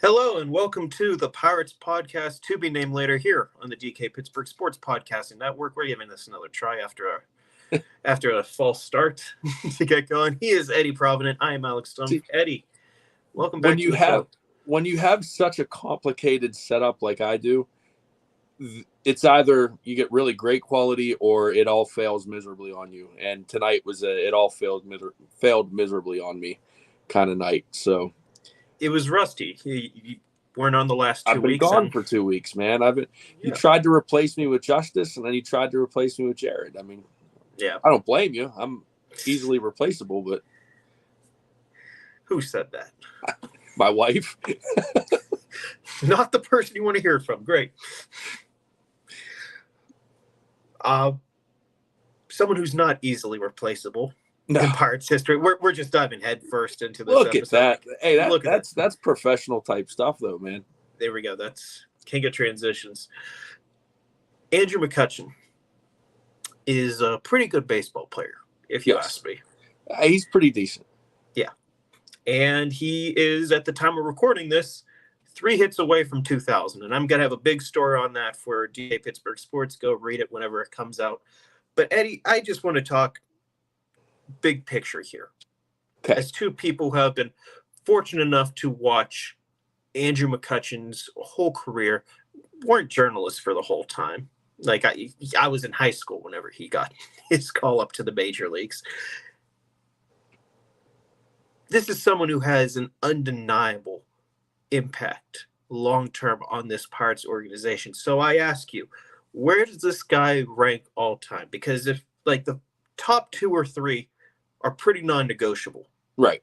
Hello and welcome to the Pirates podcast, to be named later, here on the DK Pittsburgh Sports Podcasting Network. We're giving this another try after a false start to get going. He is Eddie Provident. I am Alex Stumpf. Eddie, welcome back to the show. When you have such a complicated setup like I do, it's either you get really great quality or it all fails miserably on you. And tonight was it all failed miserably on me kind of night. So it was rusty. You weren't on the last 2 weeks. I've been gone for 2 weeks, man. You tried to replace me with Justice, and then you tried to replace me with Jared. I mean, yeah, I don't blame you. I'm easily replaceable, but who said that? My wife. Not the person you want to hear from. Great. Someone who's not easily replaceable in Pirates history. We're just diving headfirst into this. Look episode. at that. Hey, that's professional type stuff, though, man. There we go. That's king of transitions. Andrew McCutchen is a pretty good baseball player, if you ask me. He's pretty decent. Yeah. And he is, at the time of recording this, 3 hits away from 2,000. And I'm going to have a big story on that for DA Pittsburgh Sports. Go read it whenever it comes out. But, Eddie, I just want to talk big picture here. Okay. As two people who have been fortunate enough to watch Andrew McCutchen's whole career, weren't journalists for the whole time. Like, I was in high school whenever he got his call up to the major leagues. This is someone who has an undeniable impact long-term on this Pirates organization. So I ask you, where does this guy rank all time? Because if, like, the top 2 or 3 are pretty non-negotiable. Right.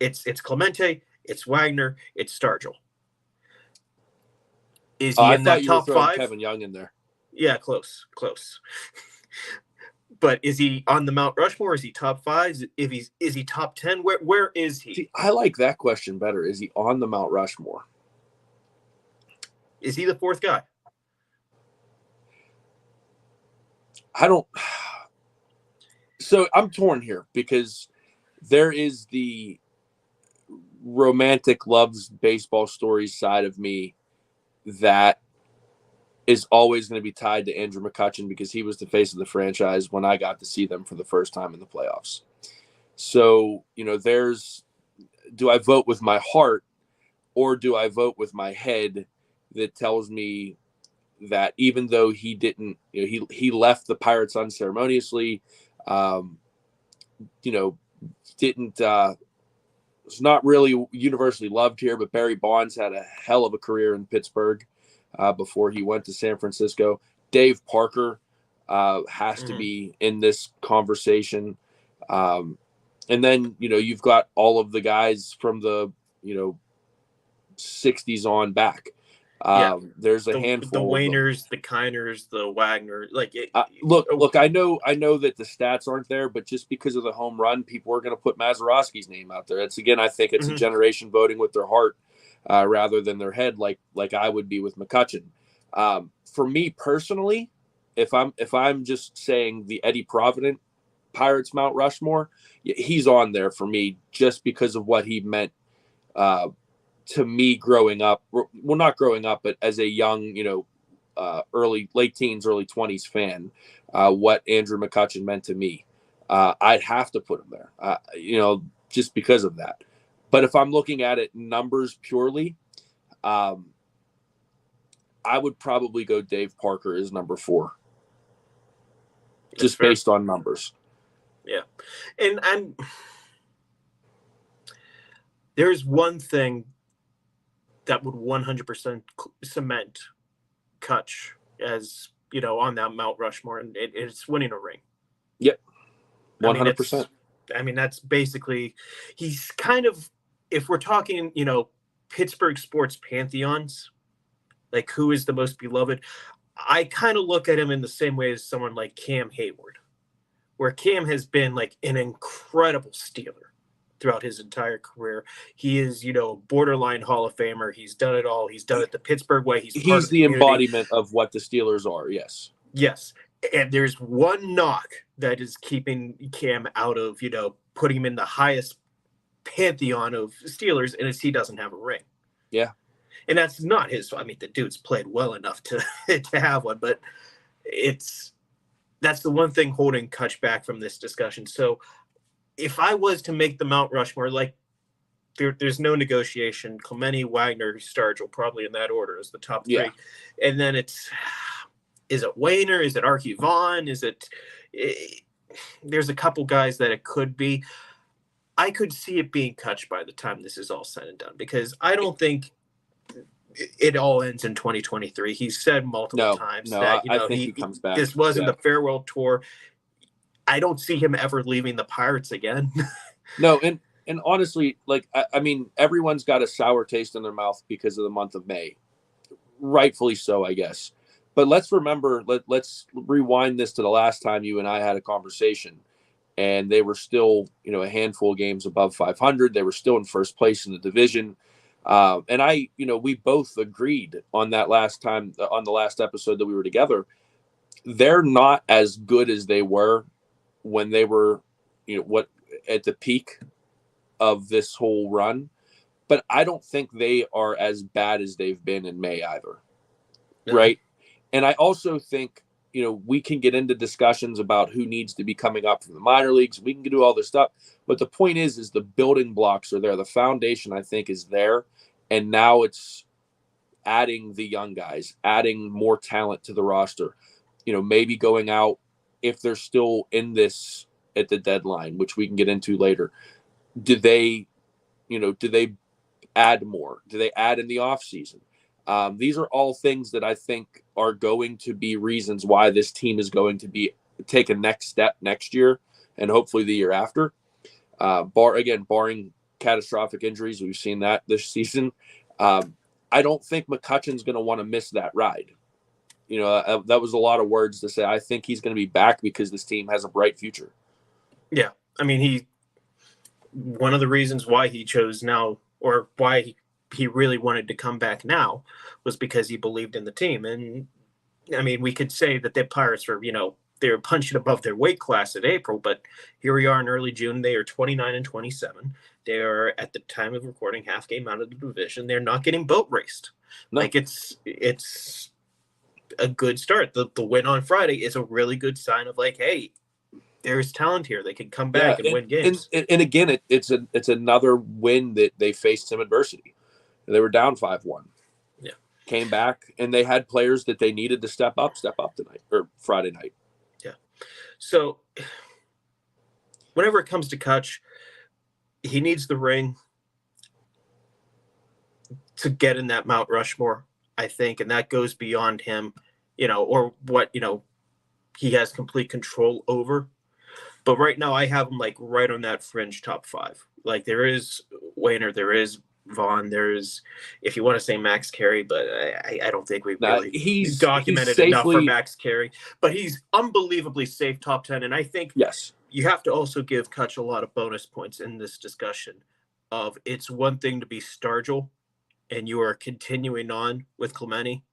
It's Clemente, it's Wagner, it's Stargell. Is he in that top 5? Kevin Young in there. Yeah, close. But is he on the Mount Rushmore? Is he top 5? Is he top 10? Where is he? See, I like that question better. Is he on the Mount Rushmore? Is he the 4th guy? So I'm torn here because there is the romantic loves baseball stories side of me that is always going to be tied to Andrew McCutchen because he was the face of the franchise when I got to see them for the first time in the playoffs. So, do I vote with my heart or do I vote with my head that tells me that even though he didn't, he left the Pirates unceremoniously, was not really universally loved here, but Barry Bonds had a hell of a career in Pittsburgh before he went to San Francisco. Dave Parker has to be in this conversation. And then, you've got all of the guys from the, 60s on back. There's a handful. The Wainers, the Kiners, the Wagner. Look, I know that the stats aren't there, but just because of the home run, people are going to put Mazeroski's name out there. I think it's a generation voting with their heart rather than their head, like I would be with McCutchen. For me personally, if I'm just saying the Eddie Provident Pirates Mount Rushmore, he's on there for me just because of what he meant to me growing up. Well, not growing up, but as a young, late teens, early 20s fan, what Andrew McCutchen meant to me. I'd have to put him there, just because of that. But if I'm looking at it numbers purely, I would probably go Dave Parker as number 4. Just based on numbers. Yeah. And there's one thing that would 100% cement Cutch as, on that Mount Rushmore, and it's winning a ring. Yep. 100%. That's basically, he's kind of, if we're talking, Pittsburgh sports pantheons, like who is the most beloved, I kind of look at him in the same way as someone like Cam Hayward, where Cam has been like an incredible Steeler throughout his entire career. He is, borderline Hall of Famer. He's done it all. He's done it the Pittsburgh way. He's the embodiment of what the Steelers are. Yes. Yes. And there's one knock that is keeping Cam out of, putting him in the highest pantheon of Steelers, and it's he doesn't have a ring. Yeah. And that's not his. I mean, the dude's played well enough to to have one, but that's the one thing holding Cutch back from this discussion. So if I was to make the Mount Rushmore, like there's no negotiation. Clemente, Wagner, Stargell, probably in that order as the top three. Yeah. And then is it Wayner? Is it Archie Vaughn? There's a couple guys that it could be. I could see it being Cutch by the time this is all said and done, because I don't think it all ends in 2023. He's said multiple times that I think he comes back. This wasn't the farewell tour. I don't see him ever leaving the Pirates again. No, and honestly, like I mean, everyone's got a sour taste in their mouth because of the month of May, rightfully so, I guess. But let's remember, let's rewind this to the last time you and I had a conversation, and they were still, a handful of games above 500. They were still in first place in the division. And we both agreed on that last time, on the last episode that we were together. They're not as good as they were when they were, at the peak of this whole run. But I don't think they are as bad as they've been in May either. No. Right. And I also think, we can get into discussions about who needs to be coming up from the minor leagues. We can do all this stuff. But the point is the building blocks are there. The foundation, I think, is there. And now it's adding the young guys, adding more talent to the roster, maybe going out if they're still in this at the deadline, which we can get into later. Do they add more? Do they add in the offseason? These are all things that I think are going to be reasons why this team is going to take a next step next year and hopefully the year after. Barring catastrophic injuries, we've seen that this season. I don't think McCutchen's going to want to miss that ride. That was a lot of words to say. I think he's going to be back because this team has a bright future. Yeah. I mean, one of the reasons why he chose now, or why he really wanted to come back now, was because he believed in the team. And I mean, we could say that the Pirates were, they were punching above their weight class in April, but here we are in early June. They are 29-27. They are, at the time of recording, half game out of the division. They're not getting boat raced. No. Like it's a good start. The win on Friday is a really good sign of like, hey, there's talent here. They can come back and win games. And again, it's another win that they faced some adversity. They were down 5-1. Yeah. Came back, and they had players that they needed to step up tonight or Friday night. Yeah. So whenever it comes to Cutch, he needs the ring to get in that Mount Rushmore, I think. And that goes beyond him, or what, he has complete control over. But right now I have him like right on that fringe top 5. Like there is Wayner, there is Vaughn, there's, if you want to say Max Carey, but I don't think we've really he's documented enough for Max Carey. But he's unbelievably safe top 10. And I think you have to also give Cutch a lot of bonus points in this discussion of it's one thing to be Stargell and you are continuing on with Clemente,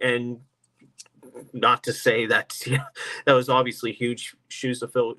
and not to say that that was obviously huge shoes to fill.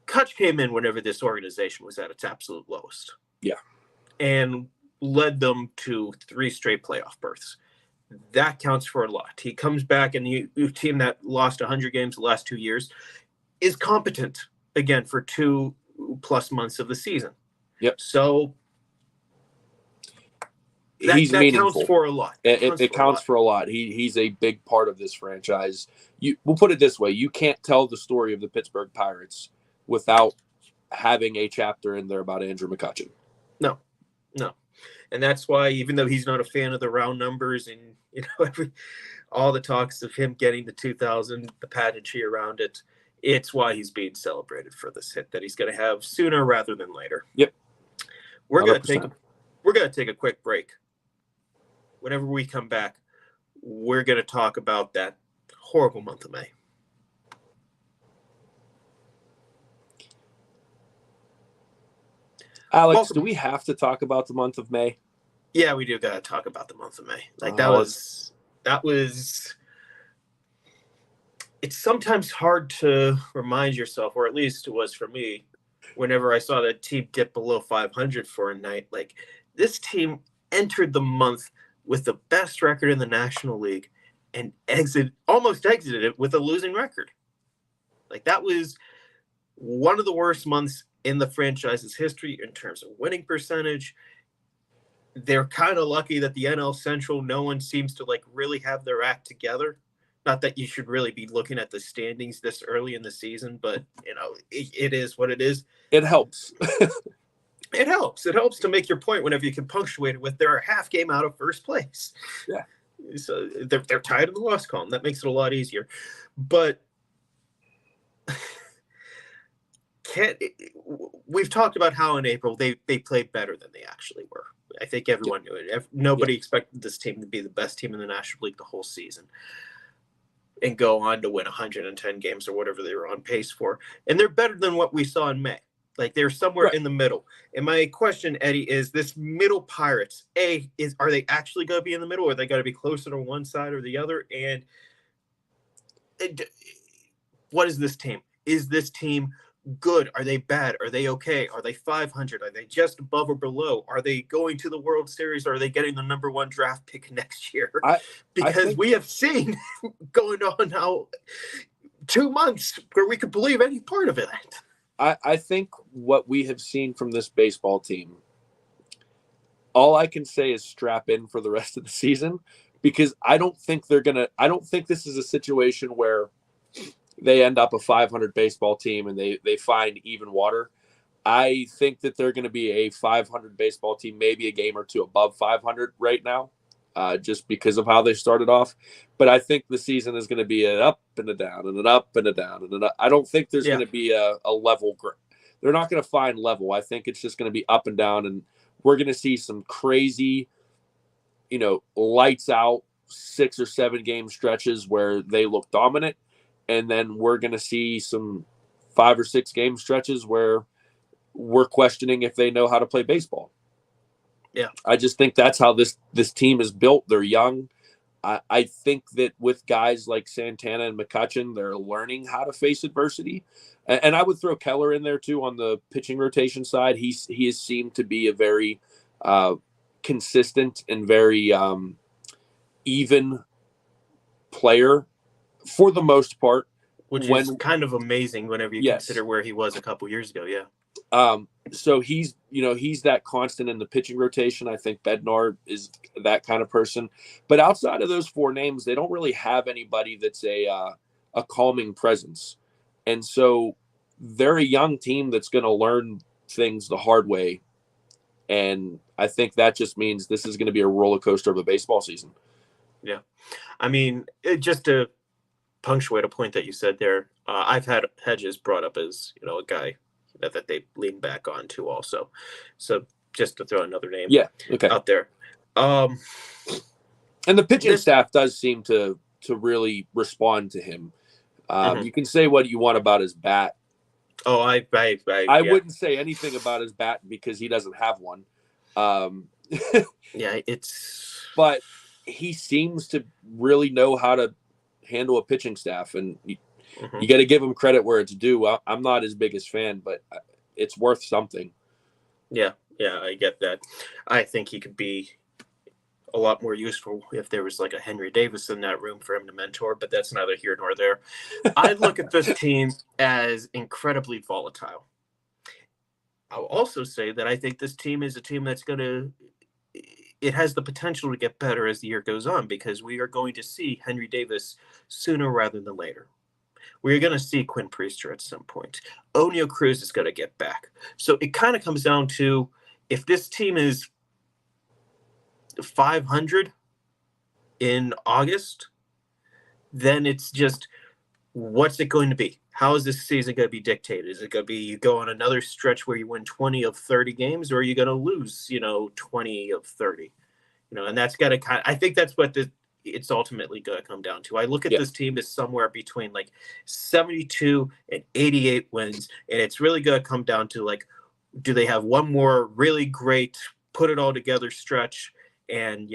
Cutch came in whenever this organization was at its absolute lowest. Yeah. And led them to 3 straight playoff berths. That counts for a lot. He comes back, and the team that lost 100 games the last 2 years is competent again for 2+ months of the season. Yep. So he's that meaningful. Counts for a lot. It counts for a lot. He's a big part of this franchise. We'll put it this way. You can't tell the story of the Pittsburgh Pirates without having a chapter in there about Andrew McCutchen. No. And that's why, even though he's not a fan of the round numbers and, all the talks of him getting the 2,000, the pageantry around it, it's why he's being celebrated for this hit that he's going to have sooner rather than later. Yep. We're going to take a quick break. Whenever we come back, we're going to talk about that horrible month of May. Alex, do we have to talk about the month of May? Yeah, we do got to talk about the month of May. Like that was, it's sometimes hard to remind yourself, or at least it was for me, whenever I saw that team dip below 500 for a night. Like this team entered the month with the best record in the National League and almost exited it with a losing record. Like, that was one of the worst months in the franchise's history in terms of winning percentage. They're kind of lucky that the NL Central, no one seems to like really have their act together. Not that you should really be looking at the standings this early in the season, but it is what it is. It helps. It helps. It helps to make your point whenever you can punctuate it with they're a half game out of first place. Yeah. So they're tied in the loss column. That makes it a lot easier. But we've talked about how in April they played better than they actually were. I think everyone knew it. Nobody expected this team to be the best team in the National League the whole season and go on to win 110 games or whatever they were on pace for. And they're better than what we saw in May. Like, they're somewhere in the middle. And my question, Eddie, is this middle Pirates, are they actually going to be in the middle, or are they going to be closer to one side or the other? And what is this team? Is this team good? Are they bad? Are they okay? Are they 500? Are they just above or below? Are they going to the World Series? Or are they getting the number 1 draft pick next year? Because we have seen going on now 2 months where we could believe any part of it. I think what we have seen from this baseball team, all I can say is strap in for the rest of the season, because I don't think this is a situation where they end up a 500 baseball team and they find even water. I think that they're going to be a 500 baseball team, maybe a game or two above 500 right now, just because of how they started off. But I think the season is going to be an up and a down and an up and a down and an up. I don't think there's going to be a level. They're not going to find level. I think it's just going to be up and down, and we're going to see some crazy, lights out 6 or 7 game stretches where they look dominant. And then we're going to see some 5 or 6 game stretches where we're questioning if they know how to play baseball. Yeah. I just think that's how this team is built. They're young. I think that with guys like Santana and McCutchen, they're learning how to face adversity. And I would throw Keller in there too on the pitching rotation side. He has seemed to be a very consistent and very even player for the most part. Which is kind of amazing whenever you consider where he was a couple years ago. Yeah. So he's that constant in the pitching rotation. I think Bednar is that kind of person. But outside of those 4 names, they don't really have anybody that's a calming presence. And so they're a young team that's going to learn things the hard way. And I think that just means this is going to be a roller coaster of a baseball season. Yeah. I mean, just to punctuate a point that you said there, I've had Hedges brought up as, a guy that they lean back on too also. So just to throw another name out there. And the pitching staff does seem to really respond to him. You can say what you want about his bat. Oh, I wouldn't say anything about his bat because he doesn't have one. But he seems to really know how to handle a pitching staff, and you got to give him credit where it's due. I'm not his biggest fan, but it's worth something. Yeah, I get that. I think he could be a lot more useful if there was like a Henry Davis in that room for him to mentor, but that's neither here nor there. I look at this team as incredibly volatile. I'll also say that I think this team is a team that's it has the potential to get better as the year goes on, because we are going to see Henry Davis sooner rather than later. We're going to see Quinn Priester at some point. Oneil Cruz is going to get back. So it kind of comes down to, if this team is 500 in August, then it's just, what's it going to be? How is this season going to be dictated? Is it going to be you go on another stretch where you win 20 of 30 games, or are you going to lose, 20 of 30? And that's got to I think that's what it's ultimately going to come down to. I look at this team as somewhere between like 72 and 88 wins, and it's really going to come down to, like, do they have one more really great put it all together stretch, and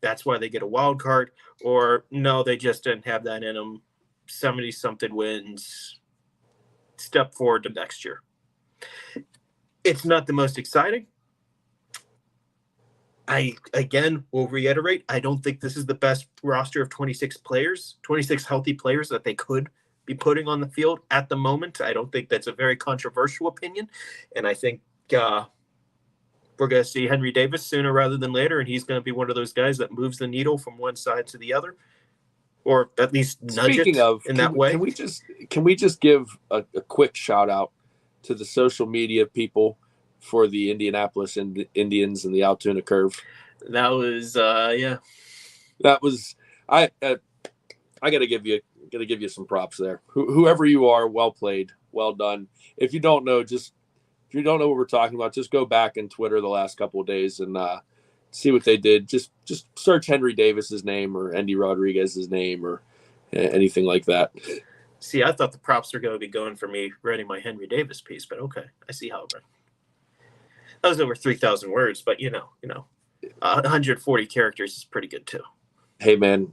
that's why they get a wild card, or no, they just didn't have that in them. 70 something wins, step forward to next year. It's not the most exciting. I again will reiterate, I don't think this is the best roster of 26 players, 26 healthy players that they could be putting on the field at the moment. I don't think that's a very controversial opinion. And I think we're going to see Henry Davis sooner rather than later, and he's going to be one of those guys that moves the needle from one side to the other, or at least nudge Speaking it of, in that way. Can we just give a quick shout out to the social media people for the Indianapolis Indians and the Altoona Curve? That was yeah. That was I gotta give you some props there. Whoever you are, well played, well done. If you don't know what we're talking about, just go back in Twitter the last couple of days and see what they did. Just search Henry Davis's name or Andy Rodriguez's name or anything like that. See, I thought the props were going to be going for me writing my Henry Davis piece, but okay, I see how it went. That was over 3,000 words, but 140 characters is pretty good too. Hey man,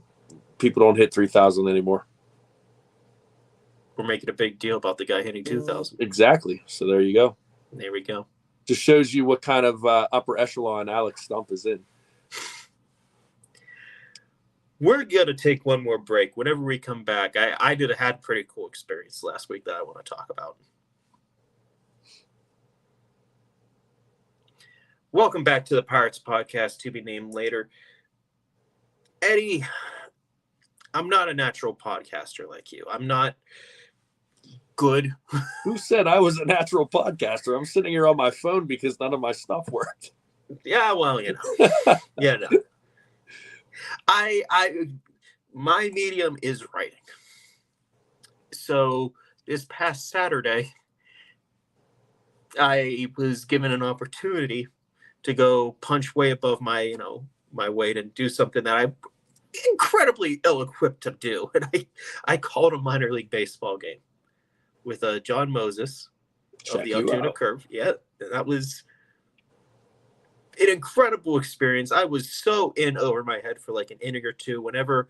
people don't hit 3,000 anymore. We're making a big deal about the guy hitting 2,000. Exactly. So there you go. There we go. Just shows you what kind of upper echelon Alex Stumpf is in. We're going to take one more break. Whenever we come back, I had a pretty cool experience last week that I want to talk about. Welcome back to the Pirates Podcast, to be named later. Eddie, I'm not a natural podcaster like you. I'm not good. Who said I was a natural podcaster? I'm sitting here on my phone because none of my stuff worked. Yeah, well, Yeah, no. My medium is writing. So this past Saturday, I was given an opportunity to go punch way above my weight and do something that I'm incredibly ill-equipped to do. And I called a minor league baseball game with John Moses of the Altoona Curve. Yeah, that was an incredible experience. I was so in over my head for like an inning or two. Whenever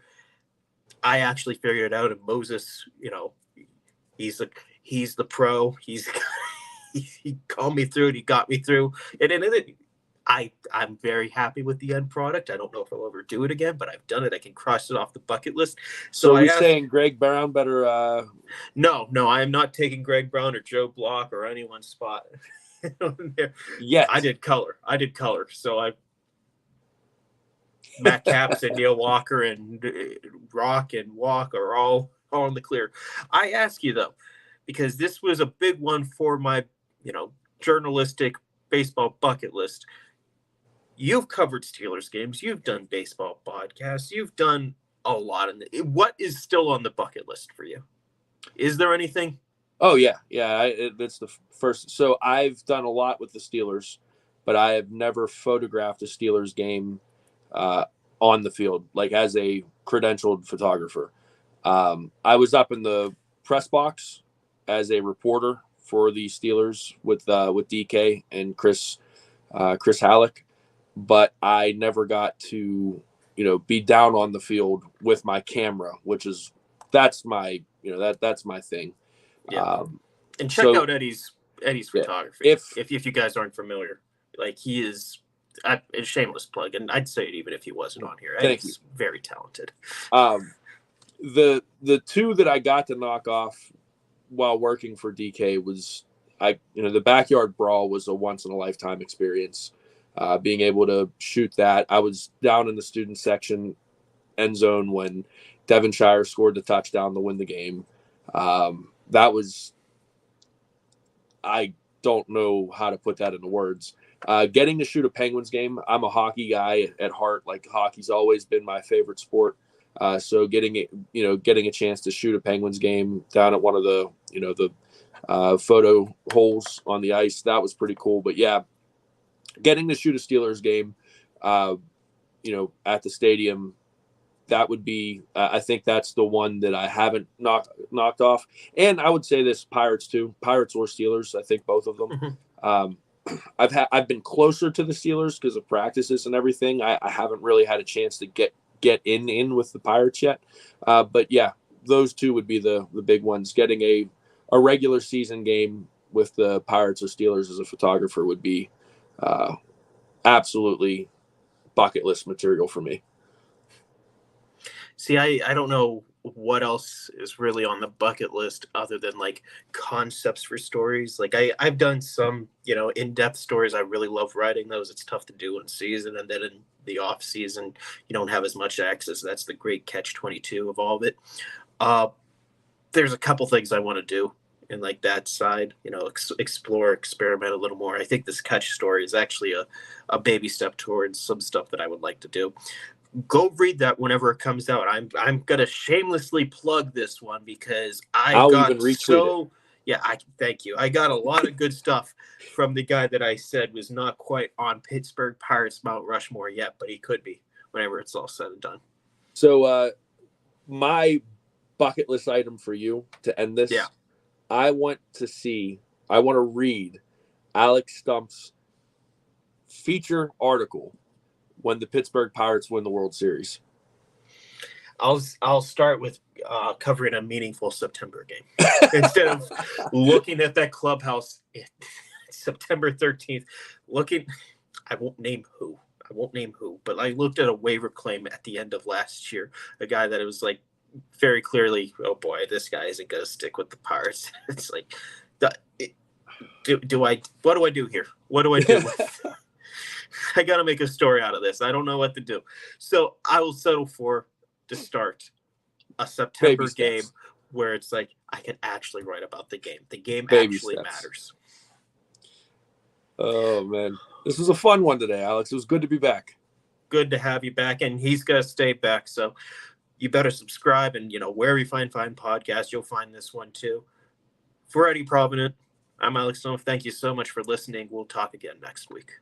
I actually figured it out, and Moses, he's the pro. He called me through it. He got me through. And I'm very happy with the end product. I don't know if I'll ever do it again, but I've done it. I can cross it off the bucket list. So are you saying Greg Brown better? No, I am not taking Greg Brown or Joe Block or anyone's spot. Yes, I did color. So Matt Capps and Neil Walker and Rock and Walk are all in the clear. I ask you though, because this was a big one for my journalistic baseball bucket list. You've covered Steelers games. You've done baseball podcasts. You've done a lot. What is still on the bucket list for you? Is there anything? Oh, yeah. That's the first. So I've done a lot with the Steelers, but I have never photographed a Steelers game on the field, like as a credentialed photographer. I was up in the press box as a reporter for the Steelers with DK and Chris Halleck, but I never got to be down on the field with my camera, that's my thing. Yeah. And check out Eddie's photography. If you guys aren't familiar, like he is a shameless plug, and I'd say it even if he wasn't on here. Eddie's very talented. The two that I got to knock off while working for DK was the backyard brawl was a once in a lifetime experience. Being able to shoot that, I was down in the student section end zone when Devonshire scored the touchdown to win the game. That was, I don't know how to put that into words. Getting to shoot a Penguins game. I'm a hockey guy at heart. Like hockey's always been my favorite sport. So getting a chance to shoot a Penguins game down at one of the photo holes on the ice, that was pretty cool. But yeah, getting to shoot a Steelers game, at the stadium, that would be, I think that's the one that I haven't knocked off. And I would say this, Pirates too, Pirates or Steelers. I think both of them. Mm-hmm. I've been closer to the Steelers because of practices and everything. I haven't really had a chance to get in with the Pirates yet. But yeah, those two would be the big ones. Getting a regular season game with the Pirates or Steelers as a photographer would be absolutely bucket list material for me. See, I don't know what else is really on the bucket list other than like concepts for stories. Like I've done some, in-depth stories. I really love writing those. It's tough to do in season, and then in the off season, you don't have as much access. That's the great catch-22 of all of it. There's a couple things I want to do in like that side, explore, experiment a little more. I think this Cutch story is actually a baby step towards some stuff that I would like to do. Go read that whenever it comes out. I'm gonna shamelessly plug this one because I'll even retweet it. Yeah, thank you. I got a lot of good stuff from the guy that I said was not quite on Pittsburgh Pirates Mount Rushmore yet, but he could be whenever it's all said and done. So my bucket list item for you to end this. Yeah. I want to read Alex Stumpf's feature article when the Pittsburgh Pirates win the World Series. I'll start with covering a meaningful September game instead of looking at that clubhouse September 13th. I won't name who, but I looked at a waiver claim at the end of last year, a guy that it was like very clearly, oh boy, this guy isn't going to stick with the Pirates. It's like, what do I do here? What do I do? I got to make a story out of this. I don't know what to do. So I will settle for to start a September game where it's like, I can actually write about the game. The game actually matters. Oh man, this was a fun one today, Alex. It was good to be back. Good to have you back. And he's going to stay back. So you better subscribe, and wherever you find podcasts, you'll find this one too. For Eddie Provident, I'm Alex Stumpf. Thank you so much for listening. We'll talk again next week.